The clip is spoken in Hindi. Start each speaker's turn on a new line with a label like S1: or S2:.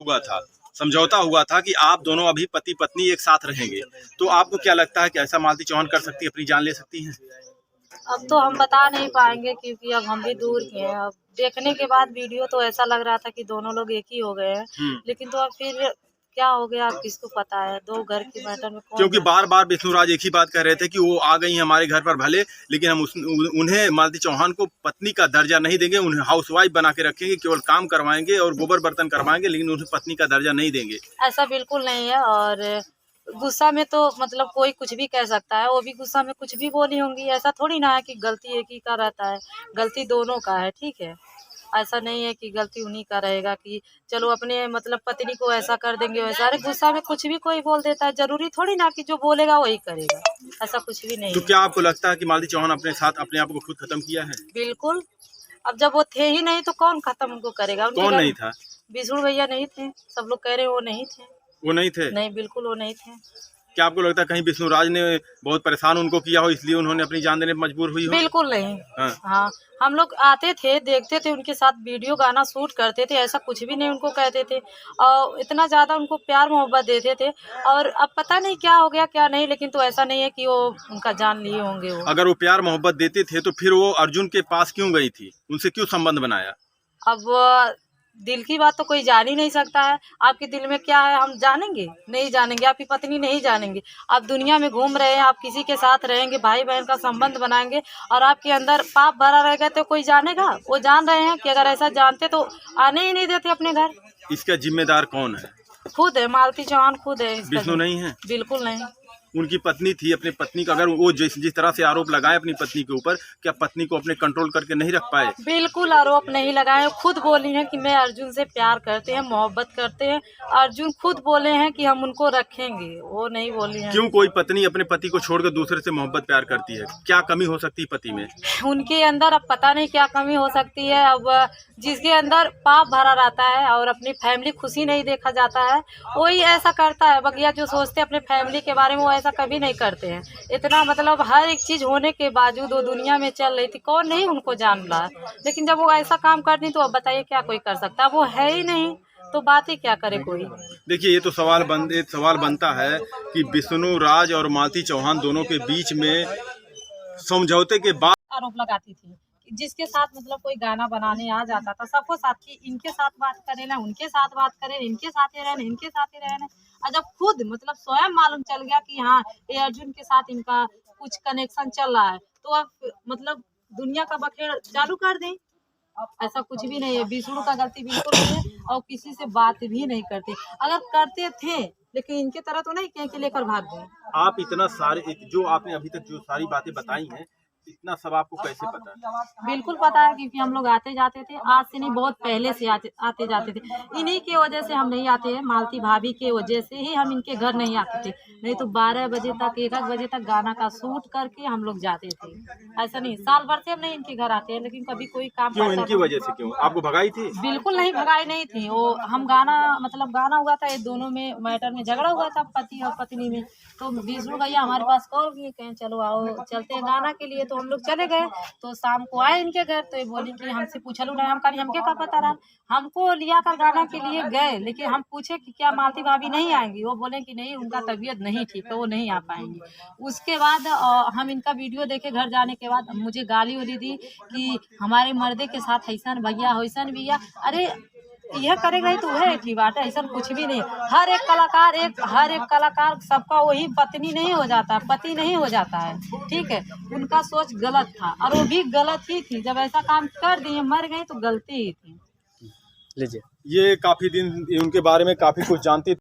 S1: हुआ था, समझौता हुआ था कि आप दोनों अभी पति पत्नी एक साथ रहेंगे, तो आपको क्या लगता है कि ऐसा मालती चौहान कर सकती है, अपनी जान ले सकती हैं?
S2: अब तो हम बता नहीं पाएंगे क्योंकि अब हम भी दूर के हैं। अब देखने के बाद वीडियो तो ऐसा लग रहा था कि दोनों लोग एक ही हो गए हैं, लेकिन तो अब फिर क्या हो गया अब किसको पता है। दो घर की मैटर में कौन
S1: क्योंकि बार बार विष्णुराज एक ही बात कह रहे थे कि वो आ गई हैं हमारे घर पर भले, लेकिन हम उन्हें मालती चौहान को पत्नी का दर्जा नहीं देंगे, उन्हें हाउसवाइफ बना के रखेंगे, केवल काम करवाएंगे और गोबर बर्तन करवाएंगे, लेकिन उन्हें पत्नी का दर्जा नहीं देंगे।
S2: ऐसा बिल्कुल नहीं है। और गुस्सा में तो मतलब कोई कुछ भी कह सकता है, वो भी गुस्सा में कुछ भी बोली होंगी। ऐसा थोड़ी ना है कि गलती एक ही का रहता है, गलती दोनों का है। ठीक है, ऐसा नहीं है कि गलती उन्हीं का रहेगा कि चलो अपने मतलब पत्नी को ऐसा कर देंगे वैसा। अरे गुस्सा में कुछ भी कोई बोल देता है, जरूरी थोड़ी ना कि जो बोलेगा वही करेगा, ऐसा कुछ भी नहीं
S1: तो
S2: है।
S1: क्या आपको लगता है कि मालती चौहान अपने साथ अपने आप को खुद खत्म किया है?
S2: बिल्कुल। अब जब वो थे ही नहीं तो कौन खत्म उनको करेगा?
S1: कौन नहीं था?
S2: विष्णु भैया नहीं थे, सब लोग कह रहे वो नहीं थे।
S1: वो नहीं थे?
S2: नहीं, बिल्कुल वो नहीं थे।
S1: क्या आपको लगता है कहीं विष्णुराज ने बहुत परेशान उनको किया हो, इसलिए उन्होंने अपनी जान देने पर मजबूर हुई हो?
S2: बिल्कुल नहीं।
S1: हाँ।
S2: हाँ, हम लोग आते थे, देखते थे, उनके साथ वीडियो गाना शूट करते थे, ऐसा कुछ भी नहीं उनको कहते थे और इतना ज़्यादा उनको प्यार मोहब्बत देते थे। और अब पता नहीं क्या हो गया क्या नहीं, लेकिन तो ऐसा नहीं है कि वो उनका जान लिए होंगे। वो
S1: अगर वो प्यार मोहब्बत देते थे तो फिर वो अर्जुन के पास क्यों गई थी, उनसे क्यों संबंध बनाया?
S2: अब दिल की बात तो कोई जान ही नहीं सकता है। आपके दिल में क्या है हम जानेंगे? नहीं जानेंगे। आपकी पत्नी नहीं जानेंगे। आप दुनिया में घूम रहे हैं, आप किसी के साथ रहेंगे, भाई बहन का संबंध बनाएंगे और आपके अंदर पाप भरा रहेगा तो कोई जानेगा? वो जान रहे हैं कि अगर ऐसा जानते तो आने ही नहीं देते अपने घर।
S1: इसका जिम्मेदार कौन है?
S2: खुद है, मालती चौहान खुद है।
S1: विष्णु नहीं है?
S2: बिल्कुल नहीं।
S1: उनकी पत्नी थी, अपनी पत्नी का अगर वो जिस तरह से आरोप लगाए अपनी पत्नी के ऊपर, क्या पत्नी को अपने कंट्रोल करके नहीं रख पाए?
S2: बिल्कुल आरोप नहीं लगाए। खुद बोली हैं कि मैं अर्जुन से प्यार करते हैं, मोहब्बत करते हैं। अर्जुन खुद बोले हैं कि हम उनको रखेंगे, वो नहीं बोली हैं।
S1: क्यों कोई पत्नी अपने पति को छोड़कर दूसरे से मोहब्बत प्यार करती है? क्या कमी हो सकती है पति में?
S2: उनके अंदर अब पता नहीं क्या कमी हो सकती है। अब जिसके अंदर पाप भरा रहता है और अपनी फैमिली खुशी नहीं देखा जाता है, वही ऐसा करता है। बगिया जो सोचते हैं अपने फैमिली के बारे में वो ऐसा कभी नहीं करते हैं। इतना मतलब हर एक चीज़ होने के बावजूद वो दुनिया में चल रही थी, कौन नहीं उनको जान रहा है। लेकिन जब वो ऐसा काम करती तो अब बताइए क्या कोई कर सकता है? वो है ही नहीं तो बात ही क्या करे कोई।
S1: देखिए, ये तो एक सवाल बनता है कि विष्णुराज और मालती चौहान दोनों के बीच में समझौते के बाद
S2: आरोप लगाती थी जिसके साथ मतलब कोई गाना बनाने आ जाता था, सबको साथ की इनके साथ बात करे ना, उनके साथ बात करे, इनके साथ ही रहना, इनके साथ ही रहना। और जब खुद मतलब स्वयं मालूम चल गया कि हाँ ये अर्जुन के साथ इनका कुछ कनेक्शन चल रहा है, तो अब मतलब दुनिया का बखेड़ चालू कर दें। ऐसा कुछ भी नहीं है। विष्णु का गलती बिल्कुल नहीं है और किसी से बात भी नहीं करते। अगर करते थे लेकिन इनके तरह तो नहीं कहीं के लेकर भाग गए।
S1: आप इतना सारे जो आपने अभी तक जो सारी बातें बताई हैं, इतना सब आपको कैसे पता है?
S2: बिल्कुल पता है क्योंकि हम लोग आते जाते थे, आज से नहीं बहुत पहले से आते जाते थे। इन्हीं की वजह से हम नहीं आते हैं, मालती भाभी के वजह से ही हम इनके घर नहीं आते थे। नहीं तो 12 बजे तक 1 बजे तक गाना का शूट करके हम लोग जाते थे। ऐसा नहीं साल भर से हम नहीं इनके घर आते हैं, लेकिन कभी कोई काम
S1: क्यों इनकी वजह से? क्यों आपको भगाई थी?
S2: बिल्कुल नहीं भगाई नहीं थी। वो हम गाना मतलब गाना हुआ था, ये दोनों में मैटर में झगड़ा हुआ था पति और पत्नी में। तो विष्णु भैया हमारे पास कॉल किए, कहें चलो आओ चलते हैं गाना के लिए। तो हम लोग चले गए। तो शाम को आए इनके घर तो ये बोली कि हमसे पूछलू नहीं, हम कहा हमके क्या पता रहा। हमको लिया कर गाना के लिए गए, लेकिन हम पूछे कि क्या मालती भाभी नहीं आएंगी? वो बोले कि नहीं उनका तबीयत नहीं ठीक है, वो नहीं आ पाएंगी। उसके बाद हम इनका वीडियो देखे, घर जाने के बाद मुझे गाली वाली दी कि हमारे मर्दे के साथ ऐसन भैया वैसन भैया। अरे यह करेगा तो वह ठीक बात है, ऐसा कुछ भी नहीं। हर एक कलाकार सबका वही पत्नी नहीं हो जाता, पति नहीं हो जाता है। ठीक है, उनका सोच गलत था और वो भी गलत ही थी। जब ऐसा काम कर दिए मर गई तो गलती ही थी।
S1: लीजिए, ये काफी दिन उनके बारे में काफी कुछ जानती